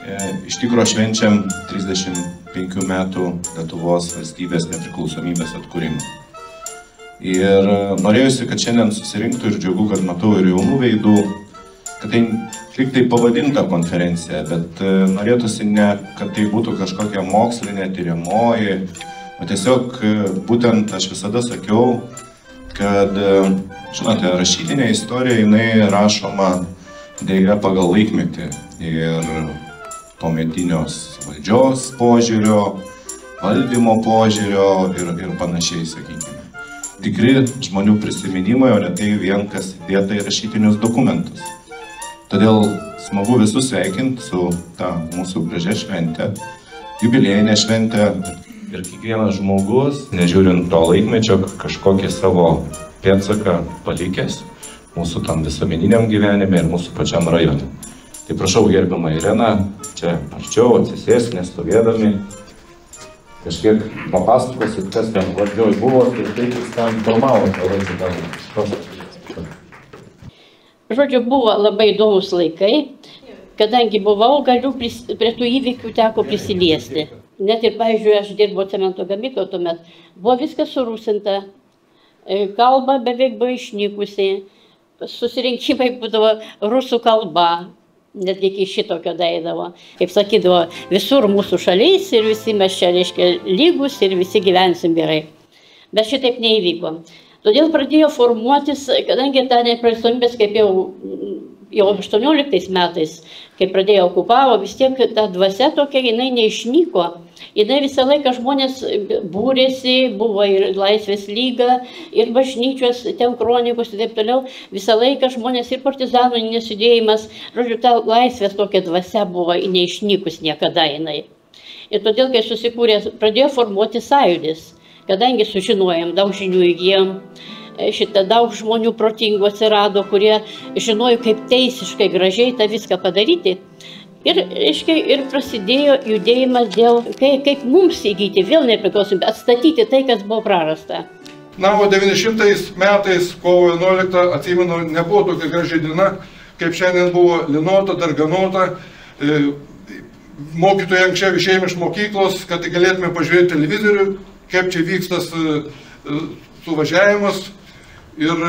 Iš tikrųjų švenčiam 35 metų Lietuvos valstybės nepriklausomybės atkūrimą. Ir norėjusi, kad šiandien susirinktų ir džiugu, kad matau ir jaunų veidų, kad tai lyg tai pavadinta konferencija, bet norėtųsi ne, kad tai būtų kažkokia mokslinė, tyriamoji, o tiesiog būtent aš visada sakiau, kad, žinote, rašytinė istorija, jinai rašoma dėja pagal laikmetį ir tuometinios valdžios požiūrio, valdymo požiūrio ir panašiai, sakykime. Tikri žmonių prisiminimai, o ne tai vien kas įdėta į rašytinius dokumentus. Todėl smagu visus sveikinti su ta mūsų gražia švente, jubiliejinė švente. Ir kiekvienas žmogus, nežiūrint to laikmečio, kažkokį savo pėdsaką palikęs mūsų tam visuomeniniam gyvenime ir mūsų pačiam rajone. Tai prašau, gerbiama Irena, čia arčiau atsisės, nestovėdami. Kažkiek papasakosit, kas ten valdžioj buvo ir kaip jūs ten formavote. Žodžiu, buvo labai įdomus laikai, kadangi buvau, galiu prie tų įvykių teko prisiliesti. Net ir, pavyzdžiui, aš dirbau cemento gamykloje tuomet, buvo viskas surūsinta, kalba beveik buvo išnykusi, susirinkimai būdavo rusų kalba, netgi iki šitokio daeidavo. Kaip sakydavo, visur mūsų šalis ir visi mes čia, reiškia, lygus ir visi gyvensim gerai. Bet šitaip neįvyko. Todėl pradėjo formuotis, kadangi ta nepriklausomybės, kaip jau 18 metais, kai pradėjo okupavo, vis tiek ta dvasia tokia, jinai neišnyko. Jinai visą laiką žmonės būrėsi, buvo ir Laisvės lyga, ir bažnyčios, ten kronikos ir taip toliau. Visą laiką žmonės ir partizanų nesudėjimas, žodžiu, ta Laisvės tokia dvasia buvo neišnykus niekada jinai. Ir todėl, kai susikūrė, pradėjo formuoti sąjūdis, kadangi sužinojom, daug žinių įgijom, daug žmonių protingų atsirado, kurie žinojo, kaip teisiškai gražiai tą viską padaryti. Ir, reiškia, ir prasidėjo judėjimas dėl, kaip mums įgyti vėl nepriklausomybę, atstatyti tai, kas buvo prarasta. Na, o 900 metais, kovo 11, atsimenu, nebuvo tokia graži diena, kaip šiandien buvo linuota, darganota. Mokytojai anksčiau išėjome iš mokyklos, kad galėtume pažiūrėti televizorių, kaip čia vyksta suvažiavimas. Ir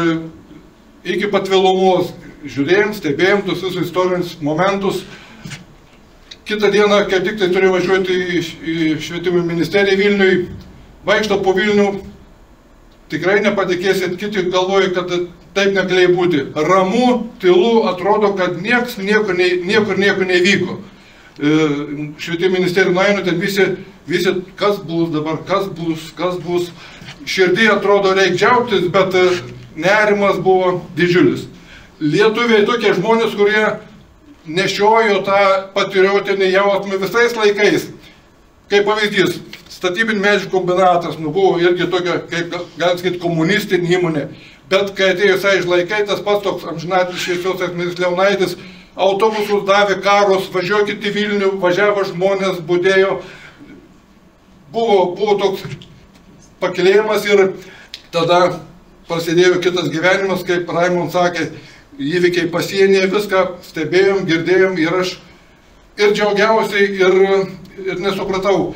iki pat vėlumos žiūrėjom, stebėjom tus visus istorinius momentus. Kitą dieną, kaip tik tai turėjau važiuoti į švietimo ministeriją Vilniui, vaikšto po Vilnių, tikrai nepatikėsit, kiti galvoja, kad taip negalėjo būti. Ramu, tylu, atrodo, kad niekur nevyko. Švietimo ministerija nueinu, ten visi, kas bus dabar, kas bus. Širdį atrodo reikia džiaugtis, bet nerimas buvo didžiulis. Lietuviai tokie žmonės, kurie nešiojo tą patriotinį jausmą visais laikais. Kaip pavyzdys, statybinių medžiagų kombinatas, buvo irgi tokia, kaip galim sakyti, komunistinė įmonė. Bet kai atėjo sąjūdžio laikai, tas pats toks amžinatilsį šviesios atminties Leonaitis, autobusus davė karus, važiuokit į Vilnių, važiavo žmonės, budėjo. Buvo toks pakilėjimas ir tada prasidėjo kitas gyvenimas, kaip Raimond sakė, įvykiai pasienyje, viską stebėjom, girdėjom ir aš ir džiaugiausiai ir nesupratau.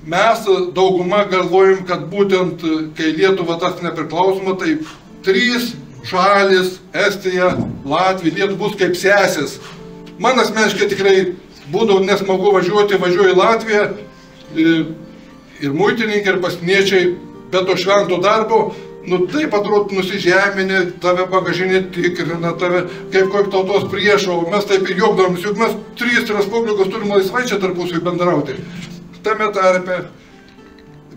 Mes dauguma galvojom, kad būtent kai Lietuva tas nepriklausoma, tai 3 šalis, Estija, Latvija, Lietuva bus kaip sesės. Man asmeniškai tikrai būdavo nesmagu važiuoju į Latviją ir muitininkai, ir pasieniečiai, be to švento darbo, taip atrodo nusižeminė, tave bagažinė tikrina, tave kaip kokį tautos priešo, mes taip ir juokdavomės, juk mes 3 respublikos turime laisvai čia tarpusavy bendrauti. Tame tarpe,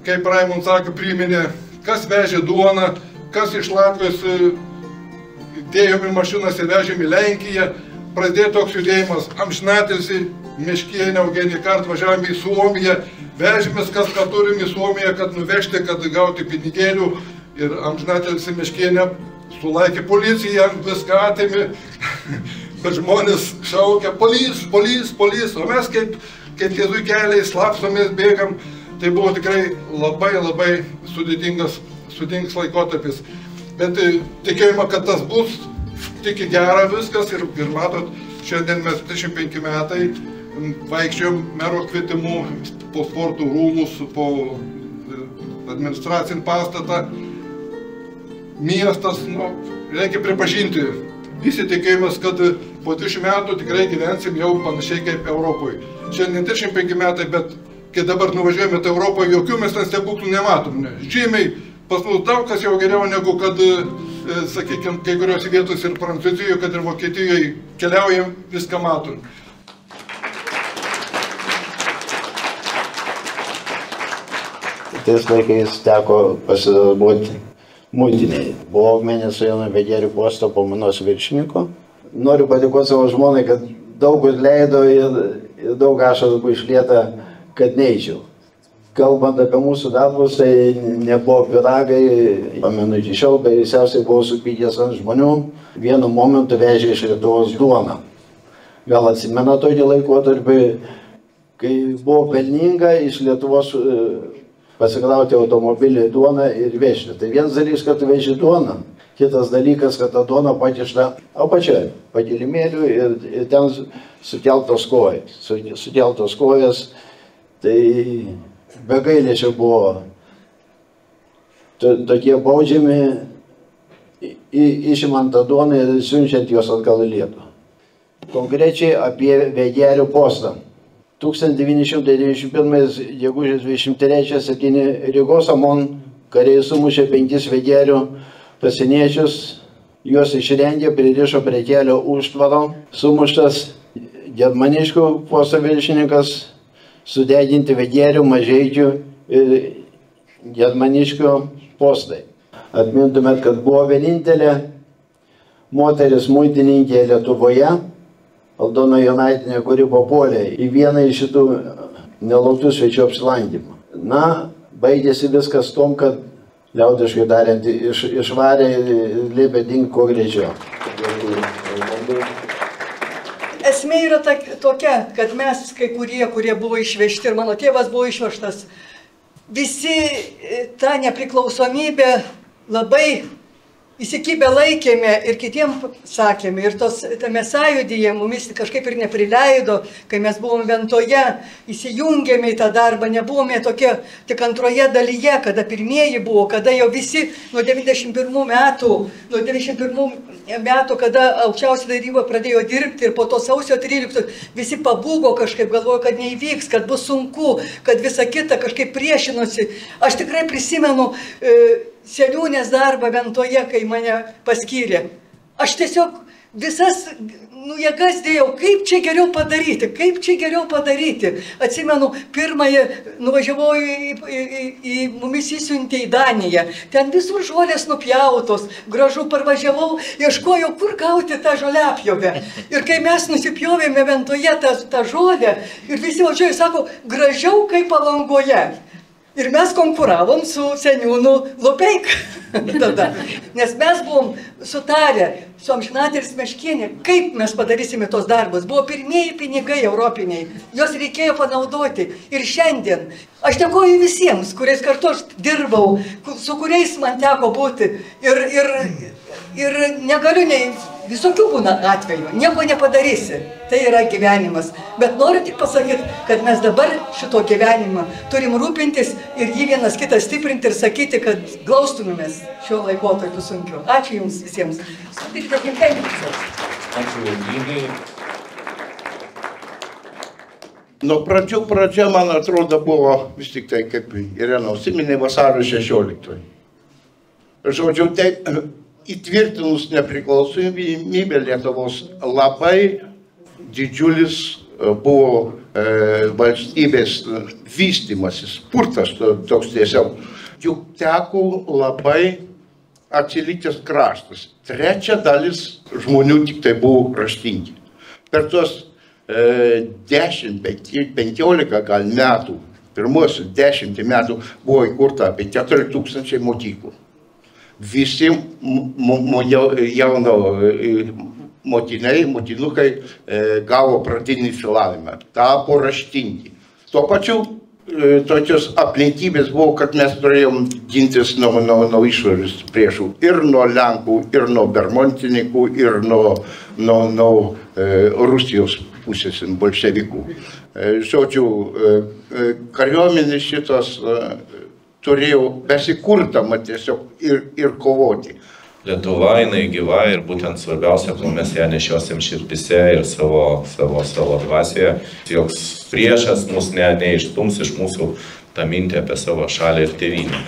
kaip Raimond sakė, priminė, kas vežė duoną, kas iš Latvijos dėjom į mašinas ir vežėm į Lenkiją, pradėjo toks judėjimas, amžinatilsį Meškienė, Eugenija kart važiavom į Suomiją, vežėmės, kas ką turim į Suomiją, kad nuvežti, kad gauti pinigėlių. Ir amžinatilsį Meškienė sulaikė policiją, viską atėmė, bet žmonės šaukia, polis, o mes kaip tie zuikeliai slapstomės, bėgam. Tai buvo tikrai labai sudėtingas laikotarpis. Bet tikėjome, kad tas bus tik į gerą viskas ir matot, šiandien mes 35 metai, vaikščiojom mero kvietimu po sporto rūmus, po administracinį pastatą. Miestas, reikia pripažinti, visi tikėjomės, kad po 30 metų tikrai gyvensim jau panašiai kaip Europoje. Šiandien 35 metai, bet kai dabar nuvažiuojame į Europą, jokių mes ten stebuklų nematom. Žymiai pas mus daug kas jau geriau negu kad, sakykime, kai kurios vietos ir Prancūzijoje, kad ir Vokietijoje keliaujam, viską matom. Tais laikais teko pasidarbuoti muitiniai. Buvau mėnesio vieno vedėrių posto pamainos viršininko. Noriu padėkoti savo žmonai, kad daug kur leido ir daug ašarų buvo išlieta, kad neičiau. Kalbant apie mūsų darbus, tai nebuvo piragai, pamenu iki šiol, baisiausiai buvau supykęs ant žmonių, vienu momentu vežė iš Lietuvos duoną. Gal atsimena tokį laikotarpį, kai buvo pelninga iš Lietuvos pasikrauti automobilį duoną ir vežti. Tai vienas dalykas, kad tu veži duoną, kitas dalykas, kad ta duona pakišta apačioje, pakilimėlių ir ten sukeltos kojas. Sukeltos kojas, tai be gailesčio buvo tokie baudžiami, išimant tą duoną ir siunčiant juos atgal į Lietuvą. Konkrečiai apie vedėrių postą. 1991 gegužės 23 7 Rygos Amon kariai sumušė 5 vedėrių pasieniečius, juos išrengė, pririšo prie kelio užtvaro, sumuštas Gedmaniškių posto viršininkas, sudeginti vedėrių, Mažeidžių ir Gedmaniškių postai. Atmintumėt, kad buvo vienintelė moteris muitininkė Lietuvoje, Aldona Jonaitinė, kuri papuolė į vieną iš šitų nelauktų svečių apsilankymų. Na, baigėsi viskas tom, kad liaudiškai tariant, išvarė ir liepė dingti kuo greičiau. Esmė yra tokia, kad mes, kai kurie buvo išvežti ir mano tėvas buvo išvežtas, visi tą nepriklausomybę labai įsikibę laikėme ir kitiem sakėme. Ir tame sąjūdyje mumis kažkaip ir neprileido, kai mes buvom Ventoje, įsijungėme į tą darbą, nebuvome tokie tik antroje dalyje, kada pirmieji buvo, kada jau visi nuo 91 metų, kada aukščiausia taryba pradėjo dirbti ir po to sausio 13 visi pabūgo kažkaip, galvojo, kad neįvyks, kad bus sunku, kad visa kita kažkaip priešinosi. Aš tikrai prisimenu Seniūnės darbą Ventoje, kai mane paskyrė. Aš tiesiog visas jėgas dėjau, kaip čia geriau padaryti. Atsimenu, pirmąją nuvažiavau į mumis įsiuntė į Daniją. Ten visur žolės nupjautos, gražu parvažiavau, ieškojau, kur gauti tą žoliapjovę. Ir kai mes nusipjovėme Ventoje tą žolę, ir visi važiuoja, sako, gražiau kaip Palangoje. Ir mes konkuravom su seniūnu Lupeika tada, nes mes buvom sutarę su amžinatilsį Meškienė, kaip mes padarysime tos darbus. Buvo pirmieji pinigai europiniai, juos reikėjo panaudoti. Ir šiandien aš dėkoju visiems, kuriais kartu aš dirbau, su kuriais man teko būti. Ir negaliu, visokių būna atvejų, nieko nepadarysi. Tai yra gyvenimas. Bet noriu tik pasakyti, kad mes dabar šito gyvenimą turim rūpintis ir jį vienas kitą stiprinti ir sakyti, kad glaustumėmės šio laikotarpiu sunkiu. Ačiū Jums visiems. Ačiū Virginijai. Nuo pradžia, man atrodo, buvo vis tik tai, kaip Irena užsiminė, vasario 16. Žodžiu, tai įtvirtinus nepriklausomybę Lietuvos labai didžiulis buvo valstybės vystymasis, spurtas toks tiesiog. Juk teko labai atsilikęs kraštas. Trečia dalis žmonių tik tai buvo raštingi. Per tuos 10-15 gal metų, pirmuosius 10 metų buvo įkurta apie 4000 mokyklų. Visi jauno motinukai gavo pradinį išsilavinimą, tapo raštingi. Tuo pačiu tokios aplinkybės buvo, kad mes turėjom gintis nuo išorės priešų. Ir nuo Lenkų, ir nuo bermontininkų, ir nuo Rusijos pusės bolševikų. Žodžiu, kariuomenės šitos turėjo besikurdama tiesiog ir kovoti. Lietuva, jinai gyva ir būtent svarbiausia, kol mes ją nešiosim širdise ir savo dvasioje. Joks priešas mus neištums iš mūsų tą mintį apie savo šalį ir tėvynę.